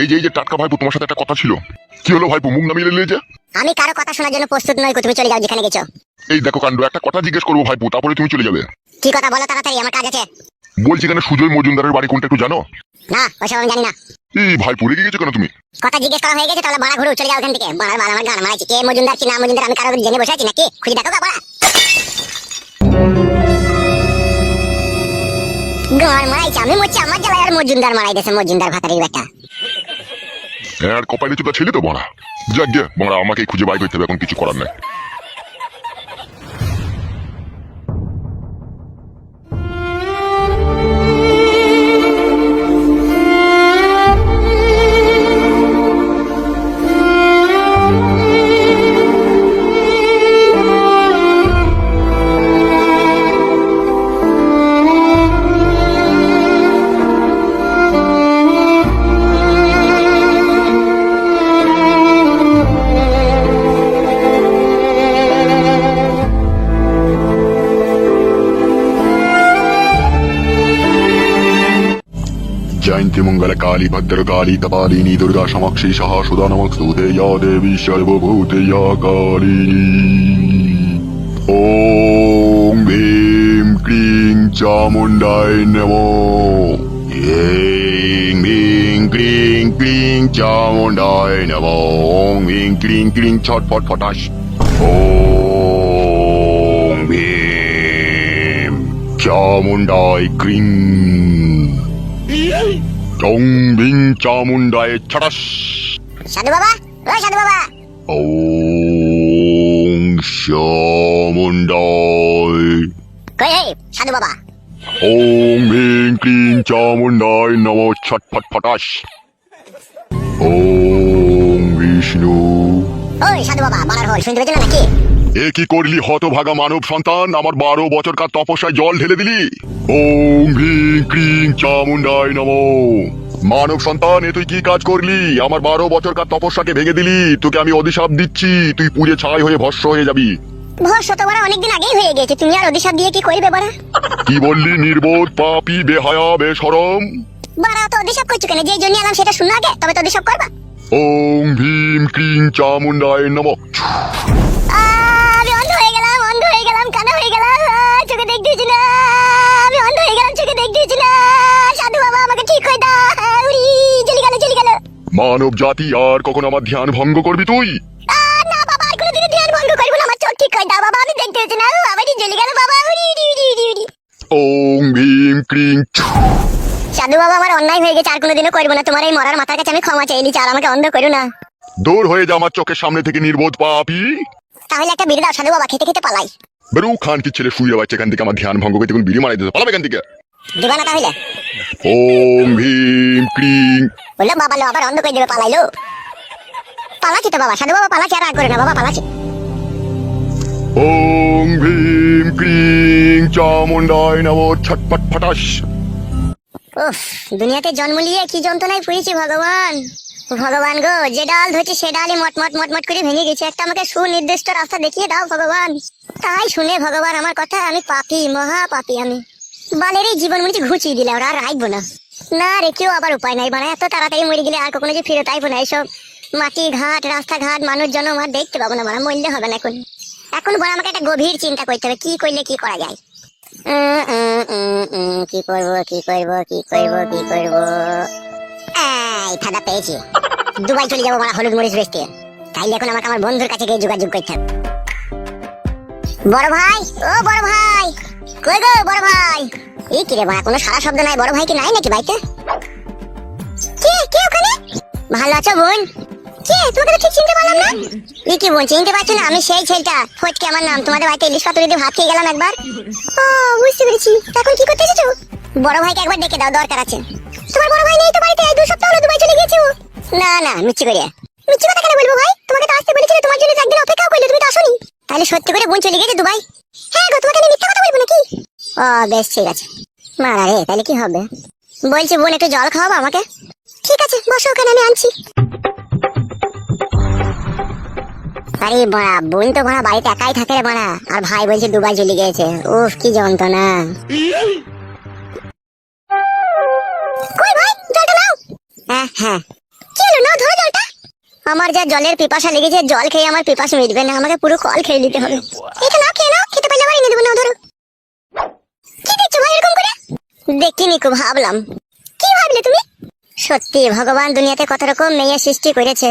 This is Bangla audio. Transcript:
এই যে টাটকা ভাইপো, তোমার সাথে একটা কথা ছিল। কি হলো ভাইপো, মুখ নামিয়ে নিলে যে? আমি কারো কথা শোনার জন্য প্রস্তুত নই, তুমি চলে যাও যেখানে গেছো। এই দেখো কাণ্ড, একটা কথা জিজ্ঞেস করবো ভাইপো, তারপরে তুমি চলে যাবে। কি কথা বলো তাড়াতাড়ি, আমার কাজ আছে। বলছি এখানে সুজয় মজুমদারের বাড়ি কোনটা একটু জানো? না, ওইসব আমি জানি না। এই ভাইপো রেগে গেছো কেন তুমি? কথা জিজ্ঞেস করা হয়ে গেছে, তাহলে বাড়া ঘুরো, চলে যাও এখান থেকে। বাড়া বাড়া আমার গান মারাইছি, কে মজুমদার কি না মজুমদার আমি কারো জেনে বসে আছি নাকি? খুঁজে দেখো বাড়া। গান মারাইছি আমি, মরছি আমার জ্বালায়, আর মজুমদার মারাই দিয়েছে, মজুমদার ভাতারির বেটা। আর কপালে চুটা ছেলে তো বড়া। যাক গে বড়া, আমাকে খুঁজে বাই করতে হবে, এখন কিছু করার নাই। जयंती मंगल काली भद्र काली कपालिनी दुर्गा समक्षी सहा सुधा नमस्तुते या देवी सर्वभूते या कालिनी। ओम भीम क्लीं चामुंडाय नमो। ऐं भीं क्लीं क्लीं चामुंडाय नमो। ओम भीं क्लीं क्लीं छटपट फटाश। ओम भीम चामुंडाय क्लीं টং বিং চামুন্ডায় ছটাস। সাধু বাবা, ও সাধু বাবা। ওং চামুন্ডায়। কই হে সাধু বাবা? ওং বিং ক্লিং চামুন্ডায় নমো ছটফট ফটাস। ওং বিষ্ণু। ওই সাধু বাবা, বাড়ার হল শুনতে পেয়েছো না নাকি? এ কি করলি হতভাগা মানব সন্তান, আমার 12 বছরকার তপস্যায় জল ঢেলে দিলি। ওম ভিং ক্লিং চামুন্ডায় নমো। মানব সন্তান, এ তুই কি কাজ করলি? আমার 12 বছরকার তপস্যাকে ভেঙে দিলি। তোকে আমি অভিশাপ দিচ্ছি, তুই পুড়ে ছাই হয়ে ভস্ম হয়ে যাবি। ভস্ম তো বাড়া অনেকদিন আগেই হয়ে গেছে, তুমি আর অভিশাপ দিয়ে কি করবে বাড়া? কি বললি? নির্বোধ, পাপী, বেহায়া, বেশরম। বাড়া তো অভিশাপ করছো কেন? যেই জন্য এলাম সেটা শুনো আগে, তবে তো অভিশাপ করবা। ওম ভীম ক্লিং চামুন্ডায় নমো। আমি অন্ধ হয়ে গেলাম, অন্ধ হয়ে গেলাম, কানা হয়ে গেলাম, চোখে দেখতেছি না। আমি অন্ধ হয়ে গেলাম, চোখে দেখতেছি না। সাধু বাবা আমাকে ঠিক করে দাও। উড়ি চলে গেল, চলে গেল। মানব জাতি, আর কখন আমার ধ্যান ভঙ্গ করবি তুই? না বাবা, আর কোনোদিন ধ্যান ভঙ্গ করবো না। আমার চোখ ঠিক করে দাও বাবা, আমি দেখতেছি না। আমারই চলে গেল বাবা। উড়ি উড়ি উড়ি উড়ি উড়ি। ওম ভীম ক্লিং। সাধু বাবা, আমার অন্যায় হয়ে গেছে, আর কোনোদিনও করবো না। তোমার এই মরার মাথার কাছে আমি ক্ষমা চাই নিচ্ছি, আর আমাকে অন্ধ করো না। দূর হয়ে যা আমার চোখের সামনে থেকে, নির্বোধ, পাপী। তাহলে একটা বিড়ি দাও সাধু বাবা, খেতে খেতে পালাই। বেরু খান কি ছেলে, শুয়ে যাচ্ছে এখান থেকে, আমার ধ্যান ভঙ্গ করতে বিড়ি মারাই দিতে পালাবে এখান থেকে। দিবা না তাহলে? ওম ভীম ক্লিং। বললো বাবা, লো আবার অন্ধ করে দেবে, পালাইলো। পালাচ্ছি তো বাবা, সাধু বাবা পালাচ্ছি, আর করে না বাবা, পালাচ্ছি। ওম ভীম ক্লিং চামুন্ডায় নমো ছটপট ফটাস। উফ, দুনিয়াতে জন্ম নিয়ে কি যন্ত্রণায় পড়েছি ভগবান। ভগবান গো, যে ডাল ধরছি সে ডালই মটমট মটমট করে ভেঙে গেছে। একটা আমাকে সুনির্দিষ্ট রাস্তা দেখিয়ে দাও ভগবান। তাই শুনে ভগবান আমার কথা, আমি পাপী, মহা পাপী আমি। বালের এই জীবন মনে ঘুচিয়ে দিলে, ওরা আর রাখবো না। না রেখেও আবার উপায় নাই, মানে এত তাড়াতাড়ি মরে গেলে আর কখনো যে ফিরে তাইবো না। এইসব মাটি ঘাট, রাস্তাঘাট, মানুষজন আর দেখতে পাবো না, মানে মরলে হবে না। এখন এখন বড় আমাকে একটা গভীর চিন্তা করতে হবে, কি করলে কি করা যায়। কি করবো, কি করবো, কি করবো, কি করবো? এই ফাদা পেয়েছি, দুবাই চলে যাবো মারা হলুদ মরিচ বেচতে। তাইলে এখন আমাকে আমার বন্ধুর কাছে গিয়ে যোগাযোগ করতে হবে। বড় ভাই, ও বড় ভাই, কই গো বড় ভাই? এই কি রে বাড়া, কোনো সারা শব্দ নাই। বড় ভাই কি নাই নাকি বাড়িতে? কে কে ওখানে? ভালো আছো বোন? কে, তোমাকে তো ঠিক চিনতে পারলাম না। এই কি বোন, চিনতে পারছো না? আমি সেই ছেলেটা, ফটকে আমার নাম। তোমাদের বাড়িতে ইলিশ পাতুরি দিয়ে ভাত খেয়ে গেলাম একবার। ও বুঝতে পেরেছি, এখন কি করতে এসেছো? বড় ভাইকে একবার ডেকে দাও, দরকার আছে। তোমার বড় ভাই নেই তো বাড়িতে, 2 সপ্তাহ হলো দুবাই চলে গেছে ও। না না, মিথ্যে করে। মিথ্যে কথা কেন বলবো ভাই? তোমাকে তো আসতে বলেছিলে, তোমার জন্য একদিন অপেক্ষা করলে, তুমি তো আসোনি। তাহলে সত্যি করে বোন চলে গেছে দুবাই? হ্যাঁ গো, তোমাকে আমি মিথ্যা কথা বলবো নাকি? ও বেশ, ঠিক আছে। মারা রে, তাহলে কি হবে? বলছি বোন, একটু জল খাওয়াবো আমাকে? ঠিক আছে, বসো ওখানে, আমি আনছি। আরে বাড়া, বোন তো বাড়া বাড়িতে একাই থাকে রে বাড়া, আর ভাই বলছে দুবাই চলে গেছে। উফ, কি যন্ত্রণা। কই ভাই, জলটা নাও। হ্যাঁ হ্যাঁ, আমার যা জলের পিপাসা লেগেছে, জল খেয়ে আমার পিপাসা মিটবে না, আমাকে পুরো কল খেয়ে নিতে হবে। এটা না খেয়ে নাও, খেতে পারলে আবার এনে দেবো না, ধরো। কি দেখছো ভাই এরকম করে? দেখিনি, খুব ভাবলাম। কি ভাবলে তুমি? সত্যি ভগবান দুনিয়াতে কত রকম মেয়ে সৃষ্টি করেছে,